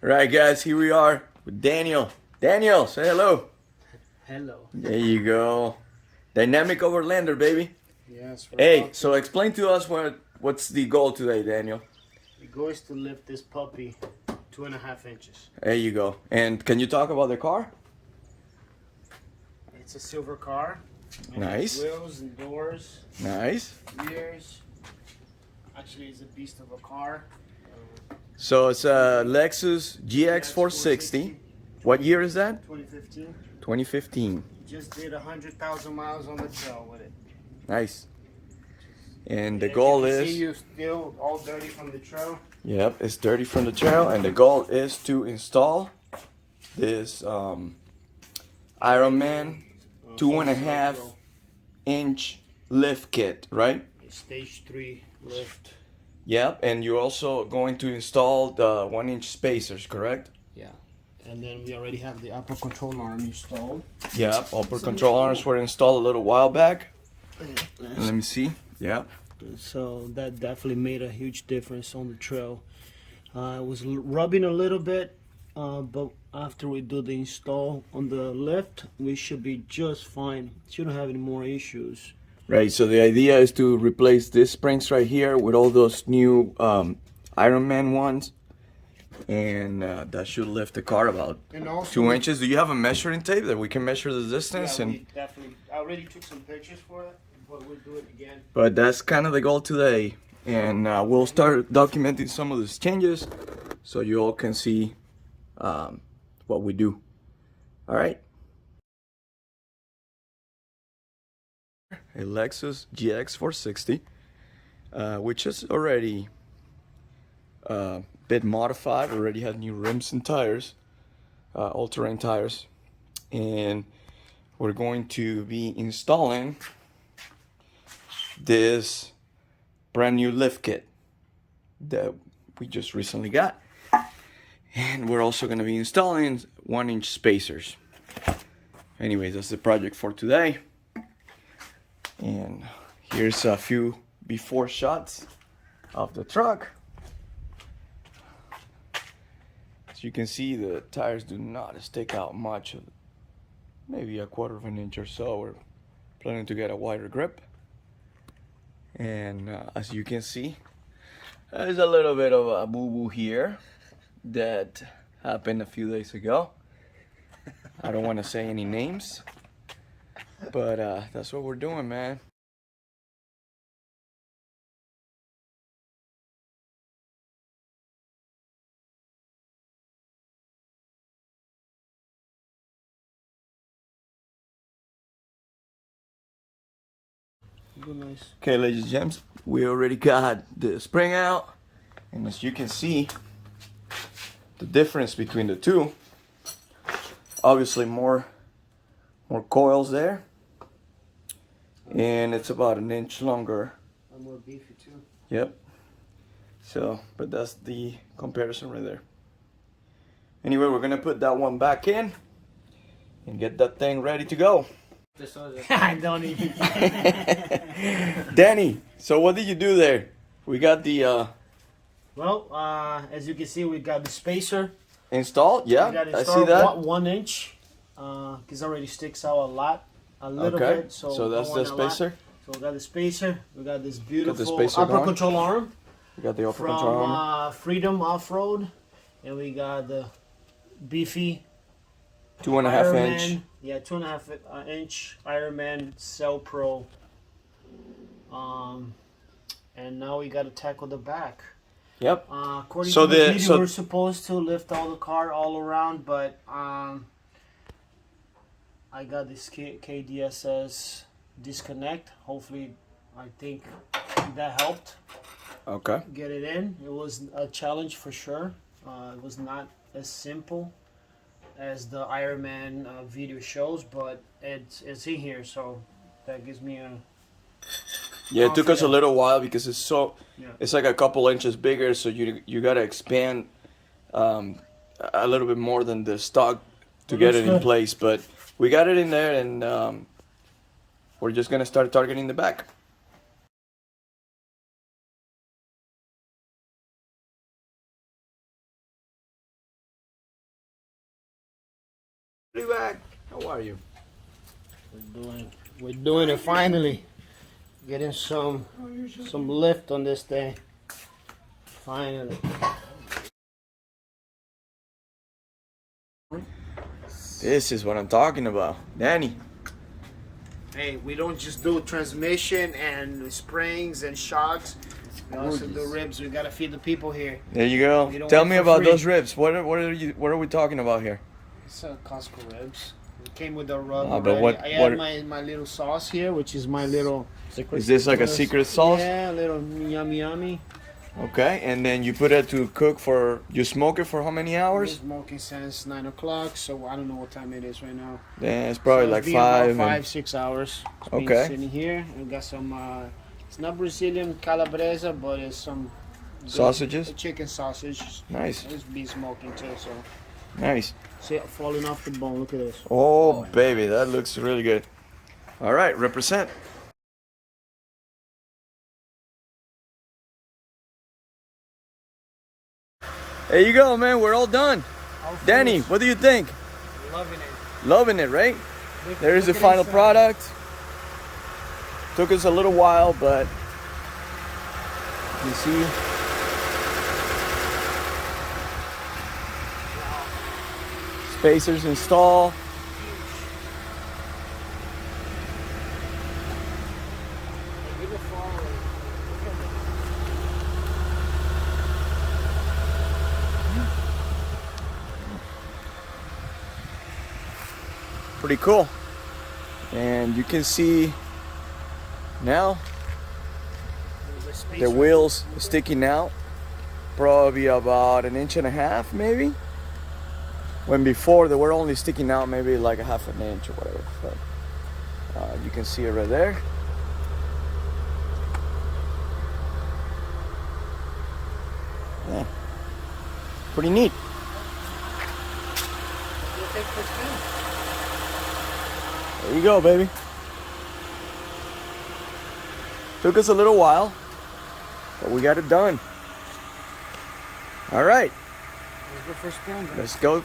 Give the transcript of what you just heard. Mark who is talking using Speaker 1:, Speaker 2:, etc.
Speaker 1: Right, guys, here we are with Daniel. Daniel, say hello.
Speaker 2: Hello.
Speaker 1: There you go. Dynamic overlander, baby.
Speaker 2: Yes.
Speaker 1: Hey, so explain to us what's the goal today, Daniel.
Speaker 2: The goal is to lift this puppy 2.5 inches.
Speaker 1: There you go. And can you talk about the car?
Speaker 2: It's a silver car.
Speaker 1: Nice.
Speaker 2: Wheels and doors.
Speaker 1: Nice.
Speaker 2: Rears. Actually, it's a beast of a car.
Speaker 1: So it's a Lexus GX460. What year is that?
Speaker 2: 2015.
Speaker 1: 2015.
Speaker 2: Just did 100,000 miles on the trail with it.
Speaker 1: Nice. And the
Speaker 2: As
Speaker 1: goal
Speaker 2: you can
Speaker 1: is...
Speaker 2: see, you're still all dirty from the trail.
Speaker 1: Yep, it's dirty from the trail, and the goal is to install this Ironman 2.5-inch lift kit, right?
Speaker 2: Stage 3 lift.
Speaker 1: Yep, and you're also going to install the 1-inch spacers, correct?
Speaker 2: Yeah. And then we already have the upper control arm installed.
Speaker 1: Yep, upper control arms were installed a little while back. Let me see. Yep.
Speaker 2: So that definitely made a huge difference on the trail. It was rubbing a little bit, but after we do the install on the lift, we should be just fine. Shouldn't have any more issues.
Speaker 1: Right, so the idea is to replace these springs right here with all those new Ironman ones, and that should lift the car about
Speaker 2: And also,
Speaker 1: 2 inches. Do you have a measuring tape that we can measure the distance?
Speaker 2: yeah,
Speaker 1: And
Speaker 2: we definitely. I already took some pictures for it, but we'll do it again.
Speaker 1: but that's kind of the goal today, and we'll start documenting some of these changes so you all can see what we do. All right. A Lexus GX460, which is already a bit modified, already had new rims and tires, all-terrain tires, and we're going to be installing this brand new lift kit that we just recently got, and we're also going to be installing 1-inch spacers. Anyways, that's the project for today. And here's a few before shots of the truck. As you can see, the tires do not stick out much, maybe a 1/4 inch or so. We're planning to get a wider grip. And as you can see, there's a little bit of a boo-boo here that happened a few days ago. I don't want to say any names, but that's what we're doing, man.
Speaker 2: Good, nice.
Speaker 1: Okay, ladies and gents, we already got the spring out, and as you can see, the difference between the two, obviously more coils there, and it's about 1 inch longer.
Speaker 2: I'm more beefy too.
Speaker 1: Yep. So, but that's the comparison right there. Anyway, we're gonna put that one back in and get that thing ready to go.
Speaker 2: I don't even.
Speaker 1: Dany, so what did you do there? We got the
Speaker 2: Well, as you can see, we got the spacer.
Speaker 1: installed. Yeah,
Speaker 2: We got
Speaker 1: I see that.
Speaker 2: 1 inch. Because already sticks out a little
Speaker 1: Okay,
Speaker 2: bit.
Speaker 1: so that's
Speaker 2: don't
Speaker 1: the
Speaker 2: want a lot.
Speaker 1: spacer.
Speaker 2: So we got the spacer. We got this beautiful
Speaker 1: spacer
Speaker 2: upper
Speaker 1: going.
Speaker 2: control arm
Speaker 1: We got the upper control arm.
Speaker 2: from Freedom Off-Road, and we got the beefy
Speaker 1: 2.5 inch.
Speaker 2: Ironman. Yeah, 2.5 inch Ironman Cell Pro. And now we got to tackle the back.
Speaker 1: Yep.
Speaker 2: According
Speaker 1: So
Speaker 2: to the
Speaker 1: the-
Speaker 2: video,
Speaker 1: so-
Speaker 2: we're supposed to lift all the car all around, but I got this KDSS disconnect. Hopefully, I think that helped
Speaker 1: Okay.
Speaker 2: get it in. It was a challenge for sure. It was not as simple as the Ironman video shows, but it's in here, so that gives me a
Speaker 1: Yeah, it took us a
Speaker 2: confident.
Speaker 1: little while because it's so,
Speaker 2: Yeah.
Speaker 1: it's like a couple inches bigger, so you gotta expand a little bit more than the stock to
Speaker 2: It
Speaker 1: get
Speaker 2: looks
Speaker 1: it in
Speaker 2: good.
Speaker 1: place. But we got it in there, and we're just gonna start targeting the back. Back. How are you?
Speaker 2: We're doing it finally. Getting some lift on this thing. Finally.
Speaker 1: This is what I'm talking about. Dany.
Speaker 2: Hey, we don't just do transmission and springs and shocks. We also do ribs. We gotta feed the people here.
Speaker 1: There you go. Tell me about those ribs. What are we talking about here?
Speaker 2: It's Costco ribs. It came with the rub
Speaker 1: but
Speaker 2: already.
Speaker 1: what-
Speaker 2: I add my little sauce here, which is my little secret.
Speaker 1: Is this like a secret sauce?
Speaker 2: Yeah, a little yummy.
Speaker 1: Okay, and then you put it to cook for, you smoke it for how many
Speaker 2: We're
Speaker 1: hours?
Speaker 2: smoking since 9 o'clock, so I don't know what time it is right now.
Speaker 1: Yeah, it's probably
Speaker 2: So
Speaker 1: like
Speaker 2: it's been about
Speaker 1: 5.
Speaker 2: 6 hours. It's been
Speaker 1: Okay.
Speaker 2: sitting here. We got some. It's not Brazilian calabresa, but it's some good
Speaker 1: Sausages?
Speaker 2: chicken sausage.
Speaker 1: Nice,
Speaker 2: It's been smoking too. So
Speaker 1: nice.
Speaker 2: see it falling off the bone. Look at this.
Speaker 1: Oh, baby, that looks really good. All right, represent. There you go, man. We're all done. Dany, what do you think?
Speaker 2: Loving it.
Speaker 1: Loving it, right? There is the final product. Took us a little while, but you see. Spacers install. Pretty cool. And you can see now the wheels sticking out, probably about 1.5 inches maybe, when before they were only sticking out maybe like 1/2 inch or whatever. But you can see it right there. Yeah, pretty neat. There you go, baby. Took us a little while, but we got it done. All right,
Speaker 2: Let's go for a spin.
Speaker 1: let's go